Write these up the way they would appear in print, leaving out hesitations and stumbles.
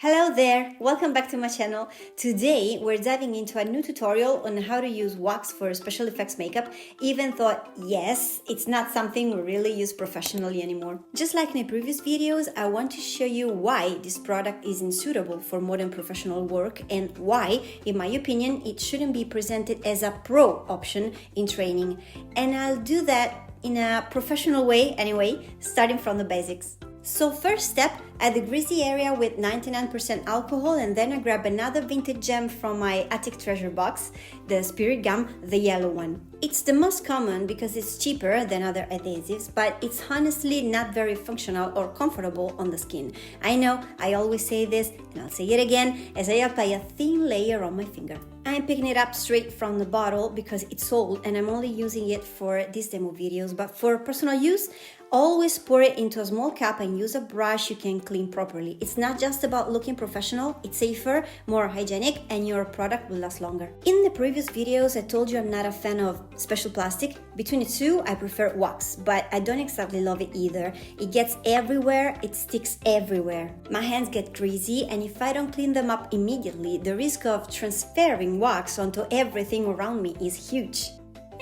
Hello there, welcome back to my channel. Today we're diving into a new tutorial on how to use wax for special effects makeup, even though yes, it's not something we really use professionally anymore. Just like in my previous videos, I want to show you why this product isn't suitable for modern professional work and why, in my opinion, it shouldn't be presented as a pro option in training. And I'll do that in a professional way anyway, starting from the basics. So first step, add the greasy area with 99% alcohol, and then I grab another vintage gem from my attic treasure box, the Spirit Gum, the yellow one. It's the most common because it's cheaper than other adhesives, but it's honestly not very functional or comfortable on the skin. I know, I always say this, and I'll say it again as I apply a thin layer on my finger. I'm picking it up straight from the bottle because it's old and I'm only using it for these demo videos, but for personal use, always pour it into a small cup and use a brush you can clean properly. It's not just about looking professional, it's safer, more hygienic, and your product will last longer. In the previous videos, I told you I'm not a fan of special plastic. Between the two, I prefer wax, but I don't exactly love it either. It gets everywhere, it sticks everywhere. My hands get greasy, and if I don't clean them up immediately, the risk of transferring wax onto everything around me is huge.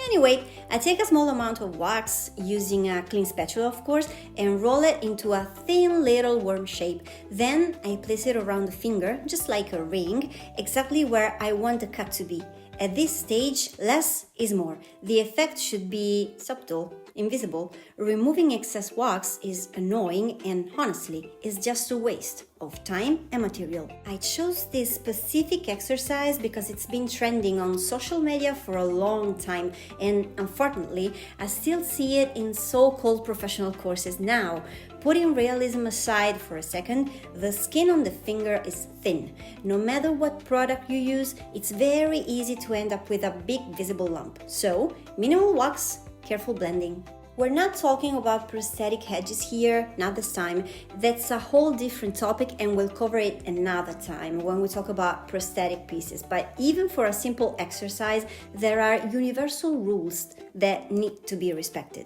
Anyway, I take a small amount of wax, using a clean spatula of course, and roll it into a thin little worm shape. Then I place it around the finger, just like a ring, exactly where I want the cut to be. At this stage, less is more. The effect should be subtle, invisible. Removing excess wax is annoying and honestly is just a waste of time and material. I chose this specific exercise because it's been trending on social media for a long time, and unfortunately I still see it in so-called professional courses now. Putting realism aside for a second, the skin on the finger is thin. No matter what product you use, it's very easy to end up with a big visible lump. So, minimal wax, careful blending. We're not talking about prosthetic edges here, not this time. That's a whole different topic and we'll cover it another time when we talk about prosthetic pieces. But even for a simple exercise, there are universal rules that need to be respected.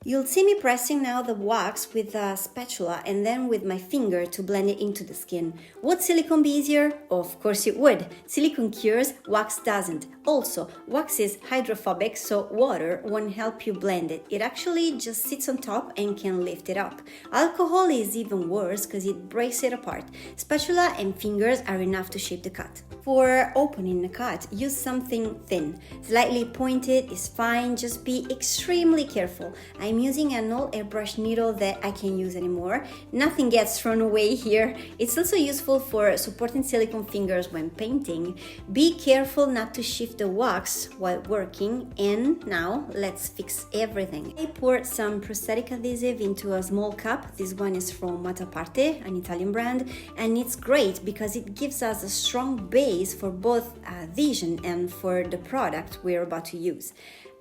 You'll see me pressing now the wax with a spatula and then with my finger to blend it into the skin. Would silicone be easier? Of course it would. Silicone cures, wax doesn't. Also, wax is hydrophobic, so water won't help you blend it. It actually just sits on top and can lift it up. Alcohol is even worse because it breaks it apart. Spatula and fingers are enough to shape the cut. For opening the cut, use something thin. Slightly pointed is fine, just be extremely careful. I'm using an old airbrush needle that I can't use anymore. Nothing gets thrown away here. It's also useful for supporting silicone fingers when painting. Be careful not to shift the wax while working. And now let's fix everything. I poured some prosthetic adhesive into a small cup. This one is from Mataparte, an Italian brand, and it's great because it gives us a strong base for both adhesion and for the product we're about to use.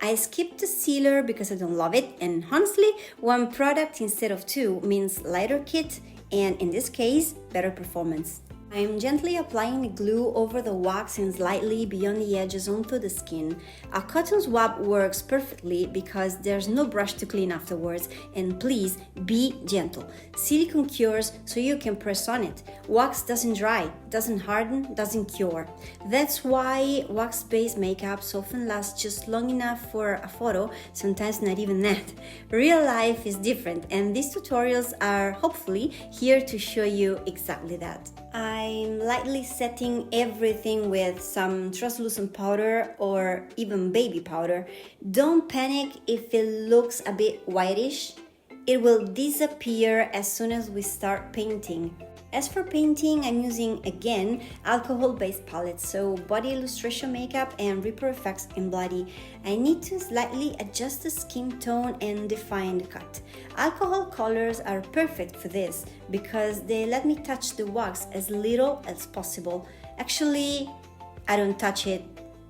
I skipped the sealer because I don't love it, and honestly, one product instead of two means lighter kit and in this case, better performance. I'm gently applying the glue over the wax and slightly beyond the edges onto the skin. A cotton swab works perfectly because there's no brush to clean afterwards, and please be gentle. Silicone cures so you can press on it. Wax doesn't dry, doesn't harden, doesn't cure. That's why wax-based makeups often last just long enough for a photo, sometimes not even that. Real life is different, and these tutorials are hopefully here to show you exactly that. I'm lightly setting everything with some translucent powder or even baby powder. Don't panic if it looks a bit whitish. It will disappear as soon as we start painting. As for painting, I'm using, again, alcohol-based palettes, so body illustration makeup and Reaper effects in body. I need to slightly adjust the skin tone and define the cut. Alcohol colors are perfect for this because they let me touch the wax as little as possible. Actually, I don't touch it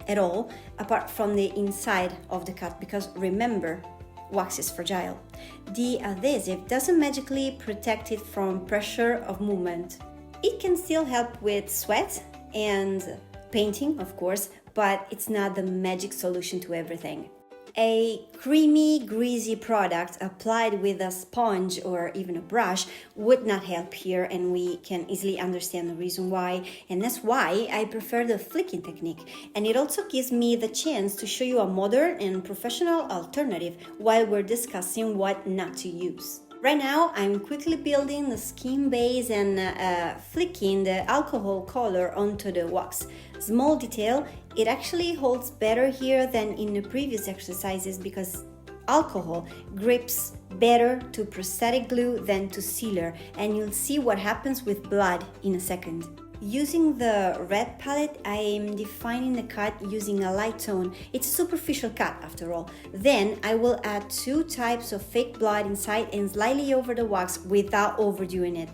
at all, apart from the inside of the cut, because remember, wax is fragile. The adhesive doesn't magically protect it from pressure of movement. It can still help with sweat and painting, of course, but it's not the magic solution to everything. A creamy, greasy product applied with a sponge or even a brush would not help here, and we can easily understand the reason why. And that's why I prefer the flicking technique. And it also gives me the chance to show you a modern and professional alternative while we're discussing what not to use. Right now, I'm quickly building the skin base and flicking the alcohol color onto the wax. Small detail, it actually holds better here than in the previous exercises because alcohol grips better to prosthetic glue than to sealer, and you'll see what happens with blood in a second. Using the red palette, I am defining the cut using a light tone. It's a superficial cut after all. Then I will add 2 types of fake blood inside and slightly over the wax without overdoing it.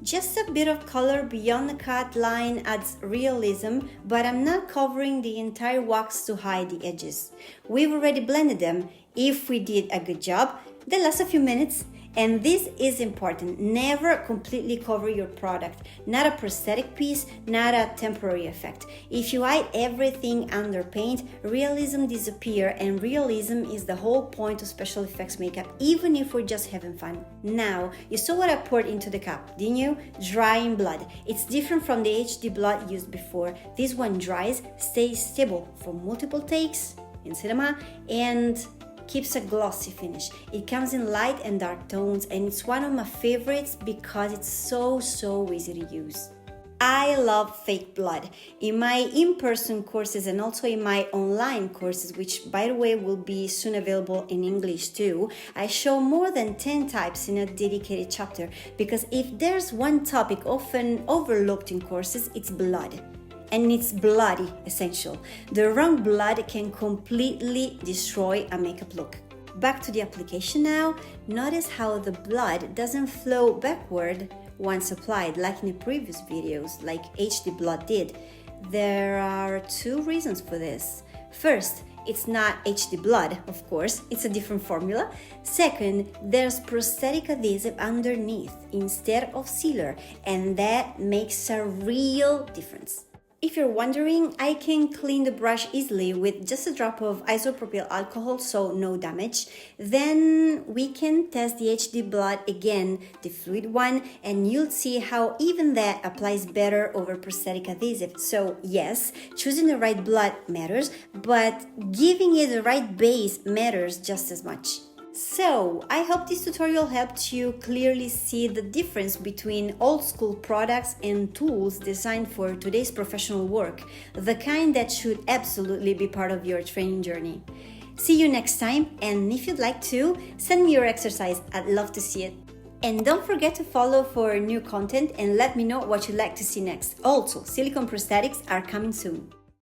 Just a bit of color beyond the cut line adds realism, but I'm not covering the entire wax to hide the edges. We've already blended them. If we did a good job, they last a few minutes. And this is important. Never completely cover your product. Not a prosthetic piece, not a temporary effect. If you hide everything under paint, realism disappears, and realism is the whole point of special effects makeup, even if we're just having fun. Now, you saw what I poured into the cup, didn't you? Drying blood. It's different from the HD blood used before. This one dries, stays stable for multiple takes in cinema, and keeps a glossy finish. It comes in light and dark tones, and it's one of my favorites because it's so easy to use. I love fake blood. In my in-person courses and also in my online courses, which by the way will be soon available in English too, I show more than 10 types in a dedicated chapter, because if there's one topic often overlooked in courses, it's blood. And it's bloody essential. The wrong blood can completely destroy a makeup look. Back to the application now. Notice how the blood doesn't flow backward once applied like in the previous videos, like HD blood did. There are 2 reasons for this. First, it's not HD blood, of course, it's a different formula. Second, there's prosthetic adhesive underneath instead of sealer, and that makes a real difference. If you're wondering, I can clean the brush easily with just a drop of isopropyl alcohol, so no damage. Then we can test the HD blood again, the fluid one, and you'll see how even that applies better over prosthetic adhesive. So yes, choosing the right blood matters, but giving it the right base matters just as much. So, I hope this tutorial helped you clearly see the difference between old school products and tools designed for today's professional work, the kind that should absolutely be part of your training journey. See you next time, and if you'd like to, send me your exercise, I'd love to see it. And don't forget to follow for new content and let me know what you'd like to see next. Also, silicone prosthetics are coming soon.